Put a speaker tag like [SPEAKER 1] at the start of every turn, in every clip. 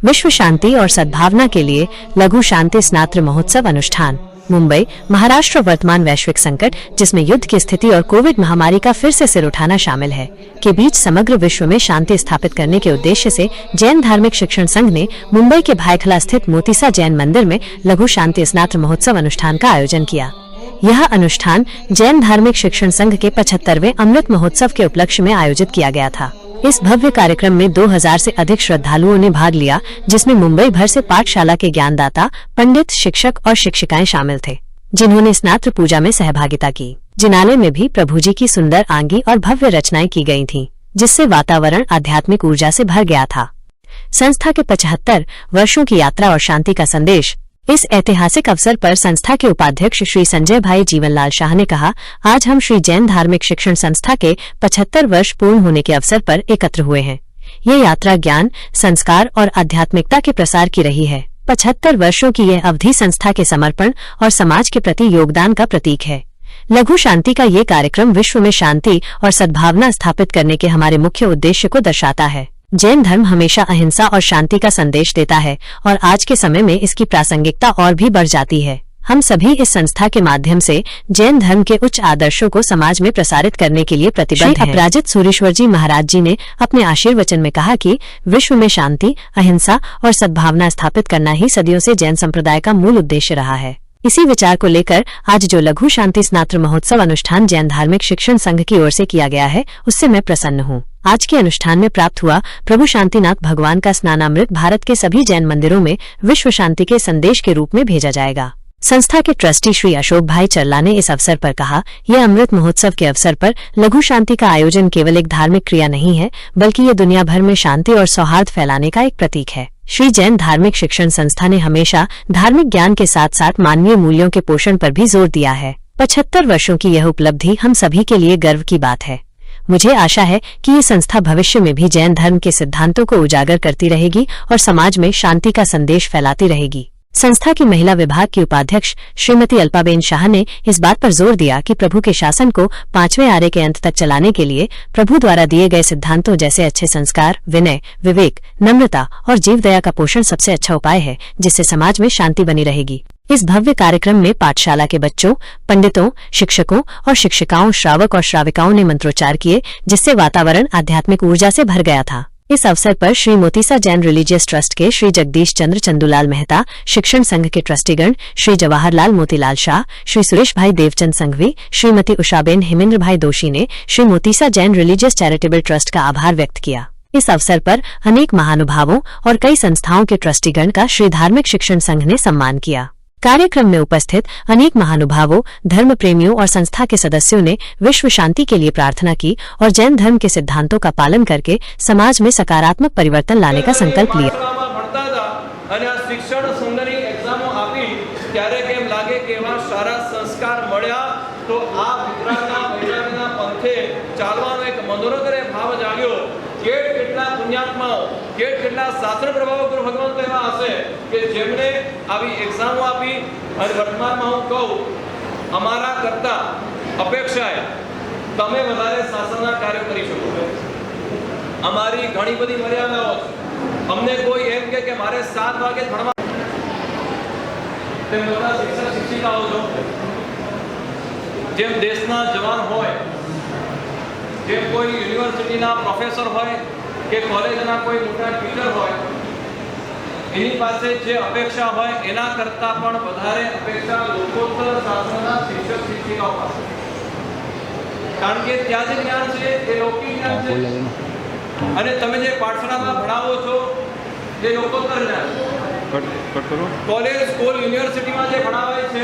[SPEAKER 1] विश्व शांति और सद्भावना के लिए लघु शांति स्नात्र महोत्सव अनुष्ठान। मुंबई, महाराष्ट्र। वर्तमान वैश्विक संकट, जिसमें युद्ध की स्थिति और कोविड महामारी का फिर से सिर उठाना शामिल है, के बीच समग्र विश्व में शांति स्थापित करने के उद्देश्य से जैन धार्मिक शिक्षण संघ ने मुंबई के भायखला स्थित मोतीसा जैन मंदिर में लघु शांति स्नात्र महोत्सव अनुष्ठान का आयोजन किया। यह अनुष्ठान जैन धार्मिक शिक्षण संघ के 75वें अमृत महोत्सव के उपलक्ष्य में आयोजित किया गया था। इस भव्य कार्यक्रम में 2000 से अधिक श्रद्धालुओं ने भाग लिया, जिसमें मुंबई भर से पाठशाला के ज्ञानदाता, पंडित, शिक्षक और शिक्षिकाएं शामिल थे, जिन्होंने स्नात्र पूजा में सहभागिता की। जिनालय में भी प्रभु जी की सुंदर आंगी और भव्य रचनाएं की गई थीं, जिससे वातावरण आध्यात्मिक ऊर्जा से भर गया था। संस्था के 75 वर्षों की यात्रा और शांति का संदेश। इस ऐतिहासिक अवसर पर संस्था के उपाध्यक्ष श्री संजय भाई जीवनलाल शाह ने कहा, आज हम श्री जैन धार्मिक शिक्षण संस्था के 75 वर्ष पूर्ण होने के अवसर पर एकत्र हुए हैं। ये यात्रा ज्ञान, संस्कार और आध्यात्मिकता के प्रसार की रही है। 75 वर्षों की यह अवधि संस्था के समर्पण और समाज के प्रति योगदान का प्रतीक है। लघु शांति का ये कार्यक्रम विश्व में शांति और सद्भावना स्थापित करने के हमारे मुख्य उद्देश्य को दर्शाता है। जैन धर्म हमेशा अहिंसा और शांति का संदेश देता है और आज के समय में इसकी प्रासंगिकता और भी बढ़ जाती है। हम सभी इस संस्था के माध्यम से जैन धर्म के उच्च आदर्शों को समाज में प्रसारित करने के लिए प्रतिबद्ध हैं। अपराजित सूरेश्वर जी महाराज जी ने अपने आशीर्वचन में कहा कि विश्व में शांति, अहिंसा और सद्भावना स्थापित करना ही सदियों से जैन संप्रदाय का मूल उद्देश्य रहा है। इसी विचार को लेकर आज जो लघु शांति स्नात्र महोत्सव अनुष्ठान जैन धार्मिक शिक्षण संघ की ओर से किया गया है, उससे मैं प्रसन्न हूँ। आज के अनुष्ठान में प्राप्त हुआ प्रभु शांतिनाथ भगवान का स्नानामृत भारत के सभी जैन मंदिरों में विश्व शांति के संदेश के रूप में भेजा जाएगा। संस्था के ट्रस्टी श्री अशोक भाई चल्ला ने इस अवसर पर कहा, यह अमृत महोत्सव के अवसर पर लघु शांति का आयोजन केवल एक धार्मिक क्रिया नहीं है, बल्कि ये दुनिया भर में शांति और सौहार्द फैलाने का एक प्रतीक है। श्री जैन धार्मिक शिक्षण संस्था ने हमेशा धार्मिक ज्ञान के साथ साथ मानवीय मूल्यों के पोषण पर भी जोर दिया है। 75 वर्षों की यह उपलब्धि हम सभी के लिए गर्व की बात है। मुझे आशा है कि ये संस्था भविष्य में भी जैन धर्म के सिद्धांतों को उजागर करती रहेगी और समाज में शांति का संदेश फैलाती रहेगी। संस्था की महिला विभाग की उपाध्यक्ष श्रीमती अल्पाबेन शाह ने इस बात पर जोर दिया कि प्रभु के शासन को 5वें आरे के अंत तक चलाने के लिए प्रभु द्वारा दिए गए सिद्धांतों जैसे अच्छे संस्कार, विनय, विवेक, नम्रता और जीव दया का पोषण सबसे अच्छा उपाय है, जिससे समाज में शांति बनी रहेगी। इस भव्य कार्यक्रम में पाठशाला के बच्चों, पंडितों, शिक्षकों और शिक्षिकाओं, श्रावक और श्राविकाओं ने मंत्रोच्चार किए, जिससे वातावरण आध्यात्मिक ऊर्जा से भर गया था। इस अवसर पर श्री मोतीसा जैन रिलीजियस ट्रस्ट के श्री जगदीश चंद्र चंदूलाल मेहता, शिक्षण संघ के ट्रस्टीगण श्री जवाहरलाल मोतीलाल शाह, श्री सुरेश भाई देवचंद संघवी, श्रीमती उषाबेन हेमेंद्र भाई दोषी ने Shri Motisa Jain religious charitable trust का आभार व्यक्त किया। इस अवसर पर अनेक महानुभावों और कई संस्थाओं के ट्रस्टीगण का श्री धार्मिक शिक्षण संघ ने सम्मान किया। कार्यक्रम में उपस्थित अनेक महानुभावों, धर्म प्रेमियों और संस्था के सदस्यों ने विश्व शांति के लिए प्रार्थना की और जैन धर्म के सिद्धांतों का पालन करके समाज में सकारात्मक परिवर्तन लाने का संकल्प लिया।
[SPEAKER 2] शिक्षण संघनी एग्जामो आपी त्यारे केम लागे के एवा सारा संस्कार मळ्या तो आ वितरागना वैरागना पंथे चालવાનો એક મનોરગરે ભાવ જાગ્યો। કેટ કેટલા પુણ્યાત્મા, કેટ કેટલા શાસ્ત્ર પ્રભાવ ગુરુ ભગવાન તો એવા હશે કે જેમણે આવી એક્ઝામો આપી અને વર્તમાનમાં હું કહું અમારા કરતા અપેક્ષાએ તમે વધારે શાસનના કાર્યો કરી શકો। અમારી ઘણી બધી મર્યાદાઓ છે। અમને કોઈ એમ કે મારે 7 વાગે ભણવા, તેમ બધા શિક્ષક શિક્ષિકાઓ છો જેમ દેશના જવાન હોય, જેમ કોઈ યુનિવર્સિટીના પ્રોફેસર હોય કે કોલેજના કોઈ મોટા ટીચર હોય, એની પાસે જે અપેક્ષા હોય એના કરતાં પણ વધારે અપેક્ષા લોકોત્તર શાસ્ત્રના શિક્ષક શિક્ષિકાઓ પાસે, કારણ કે ત્યાં જે જ્ઞાન છે એ લૌકિક જ્ઞાન છે અને તમે જે પાઠશાળામાં ભણાવો છો એ લોકોત્તર જ્ઞાન છે। કોલેજ, સ્કૂલ, યુનિવર્સિટીમાં જે ભણાવાય છે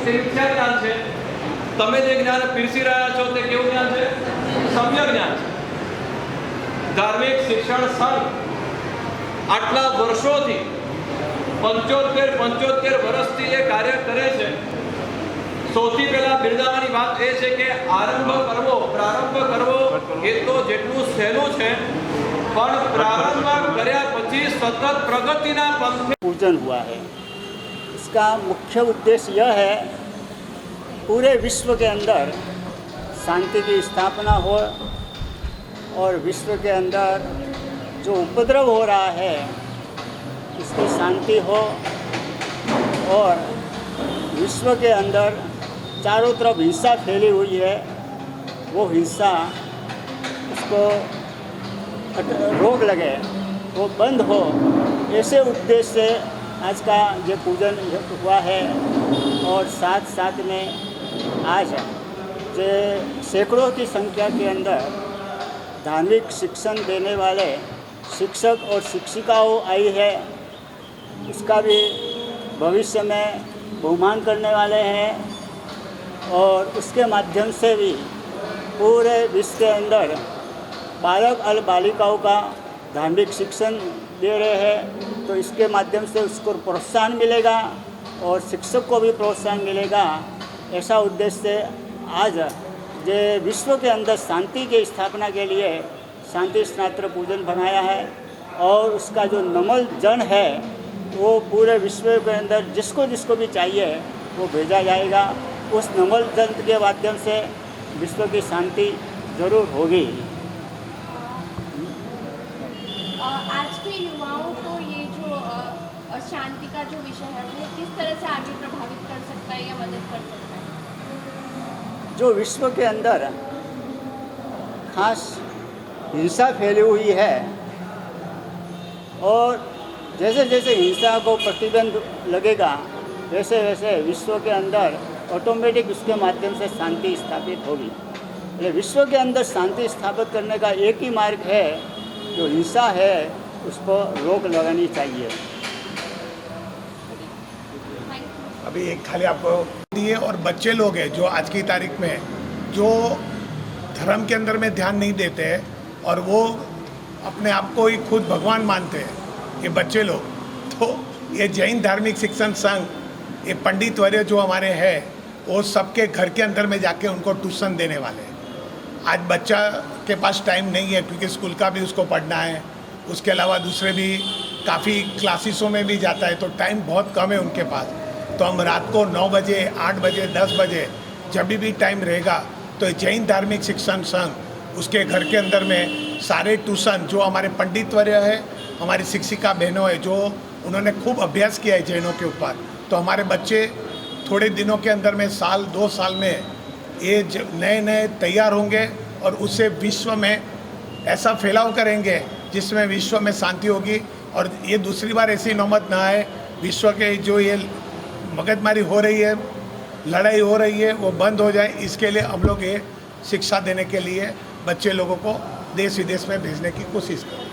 [SPEAKER 2] તે મિથ્યા જ્ઞાન છે। તમે જે જ્ઞાન પીરસી રહ્યા છો તે કેવું જ્ઞાન છે? સમ્યક જ્ઞાન છે। ધાર્મિક શિક્ષણ સંઘ આટલા વર્ષોથી 75 વર્ષથી એ કાર્ય કરે છે। સૌથી પહેલા બિરદાવાની વાત એ છે કે પ્રારંભ કરવો એ તો જેટલું સહેલું છે, પણ પ્રારંભ કર્યા પછી સતત પ્રગતિના પંથે
[SPEAKER 3] पूजन हुआ है। इसका मुख्य उद्देश्य यह है पूरे विश्व के अंदर शांति की स्थापना हो और विश्व के अंदर जो उपद्रव हो रहा है इसकी शांति हो और विश्व के अंदर चारों तरफ हिंसा फैली हुई है, वो हिंसा उसको रोक लगे, वो बंद हो, ऐसे उद्देश्य से आज का ये पूजन हुआ है। और साथ साथ में आज जो सैकड़ों की संख्या के अंदर धार्मिक शिक्षण देने वाले शिक्षक और शिक्षिकाओं आई है, इसका भी भविष्य में बहुमान करने वाले हैं। और उसके माध्यम से भी पूरे विश्व के अंदर बालक और बालिकाओं का धार्मिक शिक्षण दे रहे हैं, तो इसके माध्यम से उसको प्रोत्साहन मिलेगा और शिक्षक को भी प्रोत्साहन मिलेगा। ऐसा उद्देश्य से आज जो विश्व के अंदर शांति की स्थापना के लिए शांति स्नात्र पूजन बनाया है और उसका जो नमल जन है वो पूरे विश्व के अंदर जिसको जिसको भी चाहिए वो भेजा जाएगा। उस नमल जन के माध्यम से विश्व की शांति जरूर होगी।
[SPEAKER 4] आज के युवाओं को ये जो शांति का जो विषय है वो किस तरह से आगे प्रभावित कर सकता है या मदद कर सकता है?
[SPEAKER 3] जो विश्व के अंदर खास हिंसा फैली हुई है और जैसे जैसे हिंसा को प्रतिबंध लगेगा वैसे वैसे विश्व के अंदर ऑटोमेटिक उसके माध्यम से शांति स्थापित होगी। इसलिए विश्व के अंदर शांति स्थापित करने का एक ही मार्ग है, जो हिंसा है उसको रोक लगानी चाहिए।
[SPEAKER 5] अभी एक खाली आपको दिए और बच्चे लोग हैं जो आज की तारीख में जो धर्म के अंदर में ध्यान नहीं देते हैं और वो अपने आप को ही खुद भगवान मानते हैं, ये बच्चे लोग। तो ये जैन धार्मिक शिक्षण संघ, ये पंडित वर्य जो हमारे हैं वो सबके घर के अंदर में जाके उनको ट्यूशन देने वाले हैं। आज बच्चा के पास टाइम नहीं है क्योंकि स्कूल का भी उसको पढ़ना है, उसके अलावा दूसरे भी काफ़ी क्लासेसों में भी जाता है, तो टाइम बहुत कम है उनके पास। तो हम रात को 9 बजे, 8 बजे, 10 बजे जब भी टाइम रहेगा तो जैन धार्मिक शिक्षण संघ उसके घर के अंदर में सारे ट्यूशन जो हमारे पंडित वर्य है, हमारी शिक्षिका बहनों है जो उन्होंने खूब अभ्यास किया है जैनों के ऊपर, तो हमारे बच्चे थोड़े दिनों के अंदर में साल 2 साल में ये नए नए तैयार होंगे और उससे विश्व में ऐसा फैलाव करेंगे जिसमें विश्व में शांति होगी। और ये दूसरी बार ऐसी नौबत ना आए, विश्व के जो ये मगजमारी हो रही है, लड़ाई हो रही है, वो बंद हो जाए। इसके लिए हम लोग ये शिक्षा देने के लिए बच्चे लोगों को देश विदेश में भेजने की कोशिश करें।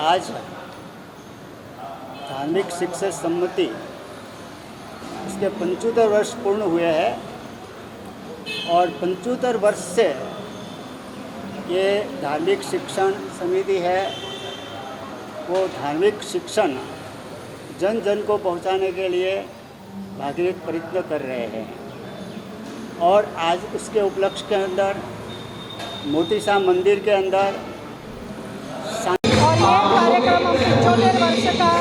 [SPEAKER 3] आज धार्मिक शिक्षा सम्मति इसके 75 वर्ष पूर्ण हुए हैं और 75 वर्ष से ये धार्मिक शिक्षण समिति है वो धार्मिक शिक्षण जन जन को पहुंचाने के लिए भागीरथ प्रयत्न कर रहे हैं। और आज उसके उपलक्ष्य के अंदर मोती शाह मंदिर के अंदर
[SPEAKER 6] और ये कार्यक्रम हम 75 वर्ष का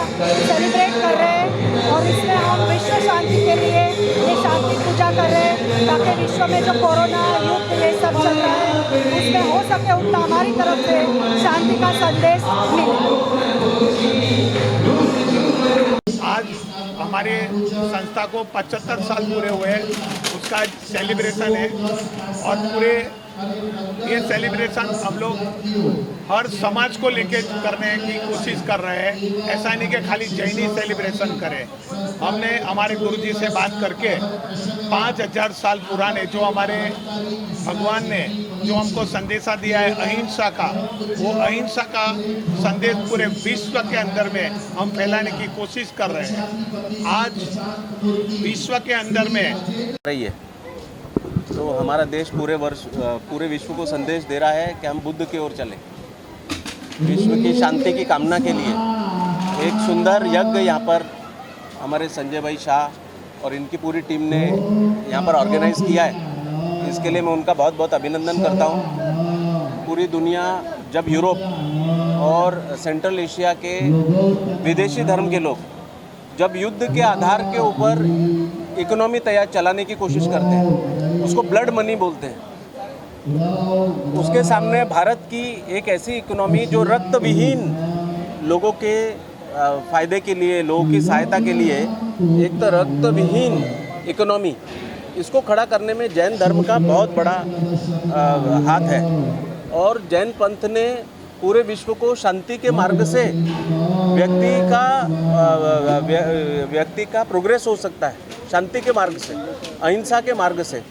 [SPEAKER 6] सेलिब्रेट कर रहे हैं और इसमें हम विश्व शांति के लिए ये शांति पूजा कर रहे हैं ताकि विश्व में जो कोरोना युद्ध ये सब चल रहा है उसमें हो सके उतना हमारी तरफ से शांति का संदेश मिले।
[SPEAKER 5] आज हमारे संस्था को 75 साल पूरे हुए हैं, उसका सेलिब्रेशन है और पूरे ये सेलिब्रेशन हम लोग हर समाज को लेके करने की कोशिश कर रहे हैं। ऐसा नहीं कि खाली जैनी सेलिब्रेशन करें। हमने हमारे गुरुजी से बात करके 5000 साल पुराने जो हमारे भगवान ने जो हमको संदेशा दिया है अहिंसा का, वो अहिंसा का संदेश पूरे विश्व के अंदर में हम फैलाने की कोशिश कर रहे हैं। आज विश्व के अंदर में
[SPEAKER 7] रही है तो हमारा देश पूरे विश्व को संदेश दे रहा है कि हम बुद्ध की ओर चलें। विश्व की शांति की कामना के लिए एक सुंदर यज्ञ यहाँ पर हमारे संजय भाई शाह और इनकी पूरी टीम ने यहाँ पर ऑर्गेनाइज़ किया है। इसके लिए मैं उनका बहुत बहुत अभिनंदन करता हूँ। पूरी दुनिया जब यूरोप और सेंट्रल एशिया के विदेशी धर्म के लोग जब युद्ध के आधार के ऊपर इकोनॉमी तैयार चलाने की कोशिश करते हैं, उसको ब्लड मनी बोलते हैं, उसके सामने भारत की एक ऐसी इकोनॉमी जो रक्त विहीन लोगों के फ़ायदे के लिए, लोगों की सहायता के लिए, एक तो रक्त विहीन इकोनॉमी, इसको खड़ा करने में जैन धर्म का बहुत बड़ा हाथ है। और जैन पंथ ने पूरे विश्व को शांति के मार्ग से व्यक्ति का प्रोग्रेस हो सकता है, शांति के मार्ग से, अहिंसा के मार्ग से,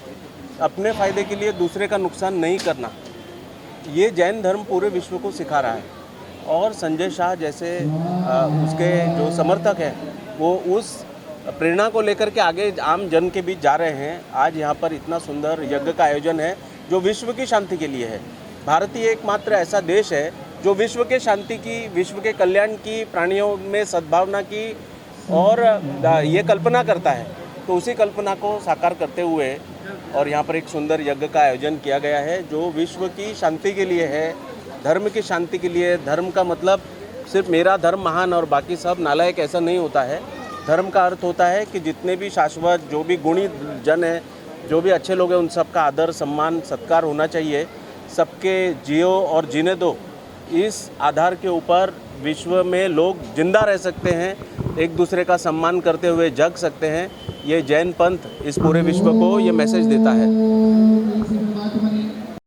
[SPEAKER 7] अपने फ़ायदे के लिए दूसरे का नुकसान नहीं करना, ये जैन धर्म पूरे विश्व को सिखा रहा है। और संजय शाह जैसे उसके जो समर्थक हैं वो उस प्रेरणा को लेकर के आगे आम जन के बीच जा रहे हैं। आज यहाँ पर इतना सुंदर यज्ञ का आयोजन है जो विश्व की शांति के लिए है। भारत ही एकमात्र ऐसा देश है जो विश्व के शांति की, विश्व के कल्याण की, प्राणियों में सद्भावना की और ये कल्पना करता है। तो उसी कल्पना को साकार करते हुए और यहाँ पर एक सुंदर यज्ञ का आयोजन किया गया है जो विश्व की शांति के लिए है, धर्म की शांति के लिए। धर्म का मतलब सिर्फ मेरा धर्म महान और बाकी सब नालायक, ऐसा नहीं होता है। धर्म का अर्थ होता है कि जितने भी शाश्वत, जो भी गुणी जन हैं, जो भी अच्छे लोग हैं, उन सब का आदर, सम्मान, सत्कार होना चाहिए। सबके जियो और जीने दो, इस आधार के ऊपर विश्व में लोग जिंदा रह सकते हैं, एक दूसरे का सम्मान करते हुए जग सकते हैं। ये जैन पंथ इस पूरे विश्व को ये मैसेज देता है।